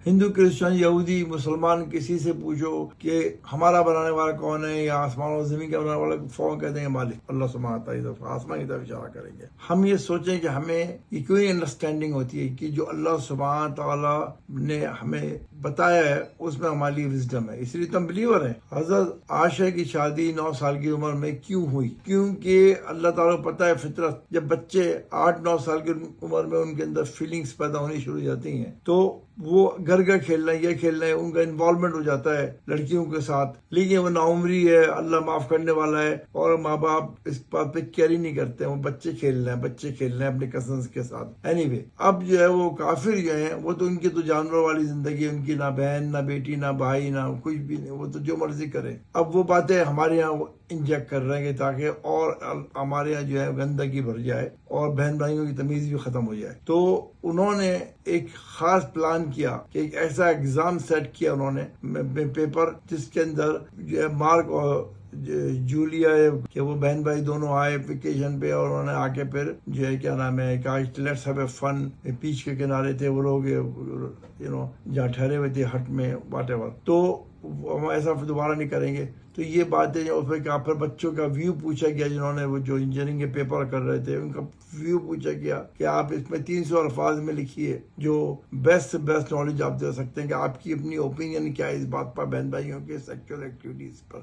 ہندو Christian یہودی مسلمان کسی سے پوچھو کہ ہمارا بنانے والا کون ہے یا آسمان و زمین کا بنانے والا، فوراً کہتے ہیں مالک اللہ سبحانہ وتعالی، آسمان کی طرف اشارہ کریں گے۔ ہم یہ سوچیں کہ ہمیں یہ کیوں انڈرسٹینڈنگ ہوتی ہے کہ جو اللہ سبحانہ تعالیٰ نے ہمیں بتایا ہے اس میں ہماری وزڈم ہے، اس لیے تم بلیور ہیں۔ حضرت عائشہ کی شادی 9 سال کی عمر میں کیوں ہوئی؟ کیونکہ اللہ تعالیٰ کو پتہ ہے فطرت، جب بچے 8-9 سال کی عمر میں ان کے اندر فیلنگز پیدا ہونی شروع ہو جاتی ہیں تو وہ گھر کھیلنا ہے، یہ کھیلنا ہے، ان کا انوالومنٹ ہو جاتا ہے لڑکیوں کے ساتھ، لیکن وہ ناعمری ہے، اللہ معاف کرنے والا ہے، اور ماں باپ اس بات پہ کیئر ہی نہیں کرتے، وہ بچے کھیلنا ہے اپنے کزنز کے ساتھ۔ اینی وے اب جو ہے وہ کافر جو ہیں وہ تو ان کی تو جانور والی زندگی، ان کی نہ بہن نہ بیٹی نہ بھائی نہ کچھ بھی نہیں، وہ تو جو مرضی کرے۔ اب وہ باتیں ہمارے یہاں انجیکٹ کر رہے ہیں تاکہ اور ہمارے یہاں جو ہے گندگی بھر جائے اور بہن بھائیوں کی تمیز بھی ختم ہو جائے۔ تو انہوں نے ایک خاص پلان کیا کہ ایک ایسا ایگزام سیٹ کیا انہوں نے پیپر، جس کے اندر جو ہے مارک اور جولیا کہ وہ بہن بھائی دونوں آئے ویکیشن پہ، اور انہوں نے آ کے پھر جو ہے کیا نام ہے کہ لیٹس ہیو اے فن، پیچ کے کنارے تھے وہ لوگ جہاں ٹھہرے ہوئے تھے ہٹ میں واٹ ایور، تو ہم ایسا دوبارہ نہیں کریں گے۔ تو یہ باتیں اس میں کہا، پھر بچوں کا ویو پوچھا گیا، جنہوں نے وہ جو انجینئرنگ کے پیپر کر رہے تھے ان کا ویو پوچھا گیا کہ آپ اس میں 300 الفاظ میں لکھیے جو بیسٹ نالج آپ دے سکتے ہیں، کہ آپ کی اپنی اوپینین کیا ہے اس بات پر بہن بھائیوں کے سیکچوئل ایکٹیویٹیز پر۔